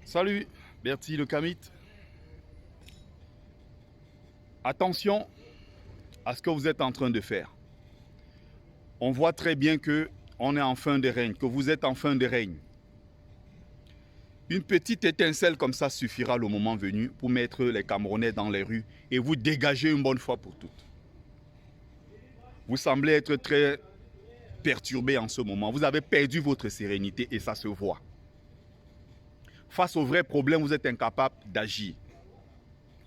Salut, Bertie le Kamit. Attention à ce que vous êtes en train de faire. On voit très bien que on est en fin de règne, que vous êtes en fin de règne. Une petite étincelle comme ça suffira le moment venu pour mettre les Camerounais dans les rues et vous dégager une bonne fois pour toutes. Vous semblez être très perturbé en ce moment. Vous avez perdu votre sérénité et ça se voit. Face aux vrais problèmes, vous êtes incapable d'agir.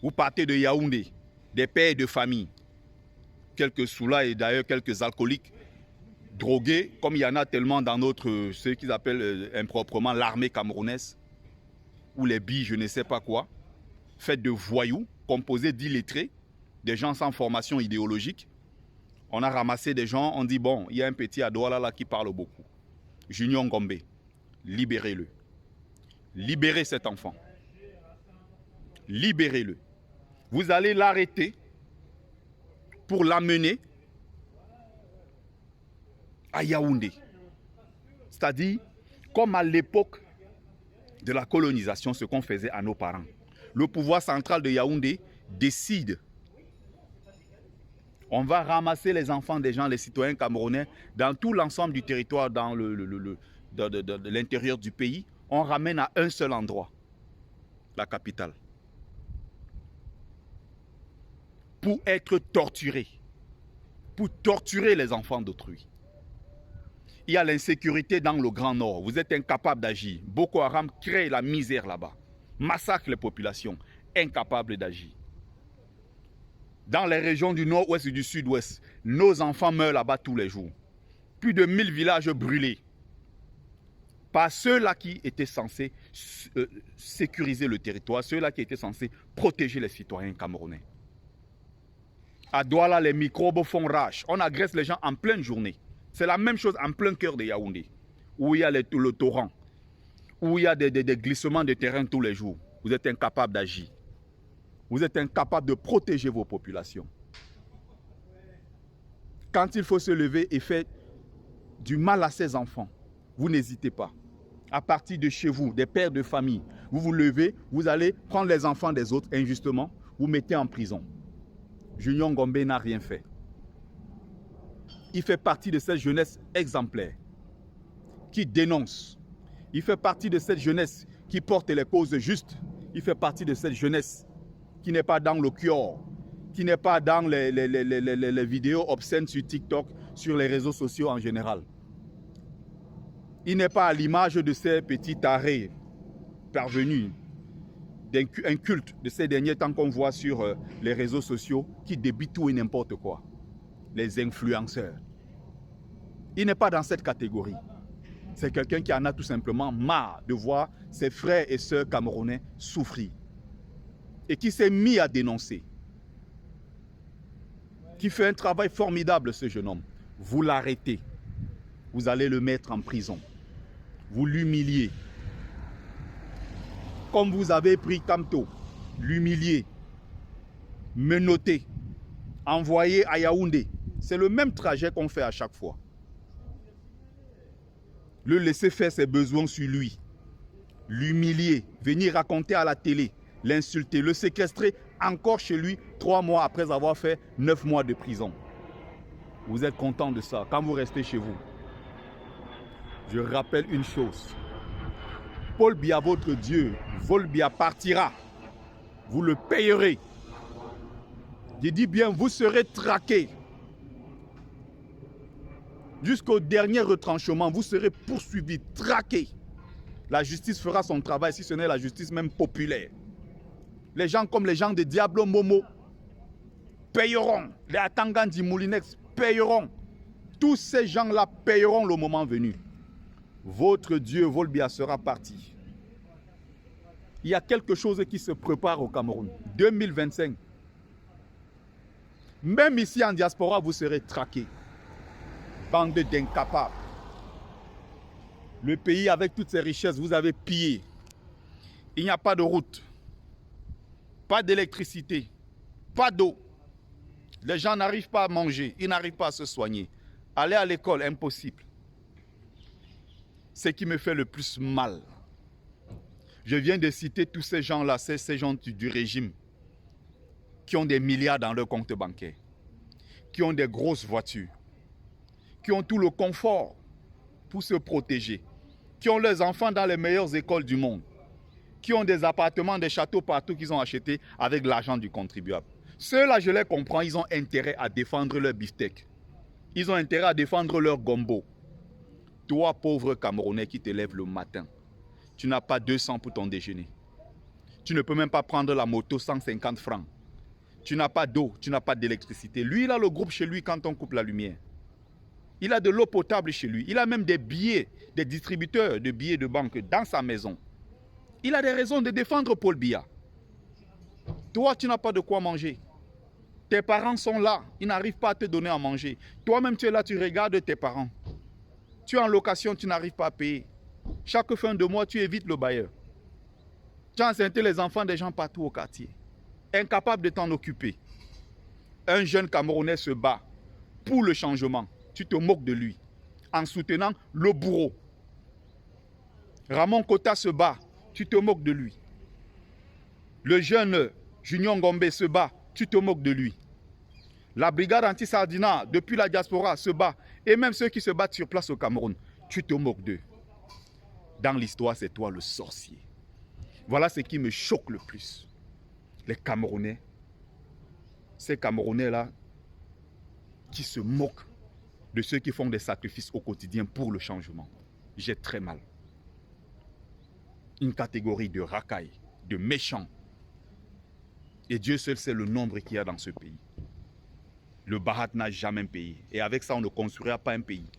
Vous partez de Yaoundé, des pères de famille, quelques sous-là et d'ailleurs quelques alcooliques drogués, comme il y en a tellement dans notre, ce qu'ils appellent improprement l'armée camerounaise, ou les billes, je ne sais pas quoi, faites de voyous, composés d'illettrés, des gens sans formation idéologique. On a ramassé des gens, on dit bon, il y a un petit à Douala là qui parle beaucoup. Junior Ngombe, libérez-le. Libérez cet enfant. Libérez-le. Vous allez l'arrêter pour l'amener à Yaoundé. C'est-à-dire, comme à l'époque de la colonisation, ce qu'on faisait à nos parents. Le pouvoir central de Yaoundé décide. On va ramasser les enfants des gens, les citoyens camerounais, dans tout l'ensemble du territoire, dans l'intérieur du pays. On ramène à un seul endroit, la capitale, pour être torturés, pour torturer les enfants d'autrui. Il y a l'insécurité dans le Grand Nord. Vous êtes incapable d'agir. Boko Haram crée la misère là-bas, massacre les populations, incapables d'agir. Dans les régions du nord-ouest et du sud-ouest, nos enfants meurent là-bas tous les jours. Plus de 1000 villages brûlés par ceux-là qui étaient censés sécuriser le territoire, ceux-là qui étaient censés protéger les citoyens camerounais. À Douala, les microbes font rage. On agresse les gens en pleine journée. C'est la même chose en plein cœur de Yaoundé, où il y a le torrent, où il y a des glissements de terrain tous les jours. Vous êtes incapable d'agir. Vous êtes incapable de protéger vos populations. Quand il faut se lever et faire du mal à ses enfants, vous n'hésitez pas. À partir de chez vous, des pères de famille, vous vous levez, vous allez prendre les enfants des autres injustement, vous mettez en prison. Junior Ngombe n'a rien fait. Il fait partie de cette jeunesse exemplaire qui dénonce. Il fait partie de cette jeunesse qui porte les causes justes. Il fait partie de cette jeunesse qui n'est pas dans le cure, qui n'est pas dans les vidéos obscènes sur TikTok, sur les réseaux sociaux en général. Il n'est pas à l'image de ces petits tarés parvenus d'un culte de ces derniers temps qu'on voit sur les réseaux sociaux qui débitent tout et n'importe quoi. Les influenceurs. Il n'est pas dans cette catégorie. C'est quelqu'un qui en a tout simplement marre de voir ses frères et sœurs camerounais souffrir. Et qui s'est mis à dénoncer. Qui fait un travail formidable, ce jeune homme. Vous l'arrêtez. Vous allez le mettre en prison. Vous l'humiliez. Comme vous avez pris Kamto, l'humilier, menotté, envoyé à Yaoundé. C'est le même trajet qu'on fait à chaque fois. Le laisser faire ses besoins sur lui. L'humilier, venir raconter à la télé, l'insulter, le séquestrer encore chez lui 3 mois après avoir fait 9 mois de prison. Vous êtes content de ça quand vous restez chez vous. Je rappelle une chose. Paul Biya, votre Dieu, Paul Biya partira. Vous le payerez. Je dis bien, vous serez traqués. Jusqu'au dernier retranchement, vous serez poursuivis, traqués. La justice fera son travail, si ce n'est la justice même populaire. Les gens comme les gens de Diablo Momo payeront. Les Atangandi Moulinex payeront. Tous ces gens-là payeront le moment venu. Votre Dieu, Volbia, sera parti. Il y a quelque chose qui se prépare au Cameroun. 2025. Même ici en diaspora, vous serez traqués. Bande d'incapables. Le pays avec toutes ses richesses, vous avez pillé. Il n'y a pas de route. Pas d'électricité. Pas d'eau. Les gens n'arrivent pas à manger. Ils n'arrivent pas à se soigner. Aller à l'école, impossible. Ce qui me fait le plus mal. Je viens de citer tous ces gens-là, ces gens du régime, qui ont des milliards dans leur compte bancaire, qui ont des grosses voitures, qui ont tout le confort pour se protéger, qui ont leurs enfants dans les meilleures écoles du monde, qui ont des appartements, des châteaux partout qu'ils ont achetés avec l'argent du contribuable. Ceux-là, je les comprends, ils ont intérêt à défendre leur beefsteak. Ils ont intérêt à défendre leur gombo. Toi, pauvre Camerounais qui te lève le matin, tu n'as pas 200 pour ton déjeuner. Tu ne peux même pas prendre la moto 150 francs. Tu n'as pas d'eau, tu n'as pas d'électricité. Lui, il a le groupe chez lui quand on coupe la lumière. Il a de l'eau potable chez lui. Il a même des billets, des distributeurs de billets de banque dans sa maison. Il a des raisons de défendre Paul Biya. Toi, tu n'as pas de quoi manger. Tes parents sont là, ils n'arrivent pas à te donner à manger. Toi-même, tu es là, tu regardes tes parents. Tu es en location, tu n'arrives pas à payer. Chaque fin de mois, tu évites le bailleur. Tu as enceinté les enfants des gens partout au quartier. Incapable de t'en occuper. Un jeune Camerounais se bat pour le changement. Tu te moques de lui en soutenant le bourreau. Ramon Kota se bat. Tu te moques de lui. Le jeune Junior Ngombe se bat. Tu te moques de lui. La brigade anti-Sardina, depuis la diaspora, se bat. Et même ceux qui se battent sur place au Cameroun, tu te moques d'eux. Dans l'histoire, c'est toi le sorcier. Voilà ce qui me choque le plus. Les Camerounais, ces Camerounais-là, qui se moquent de ceux qui font des sacrifices au quotidien pour le changement. J'ai très mal. Une catégorie de racailles, de méchants. Et Dieu seul sait le nombre qu'il y a dans ce pays. Le Bahat n'a jamais payé. Et avec ça, on ne construira pas un pays.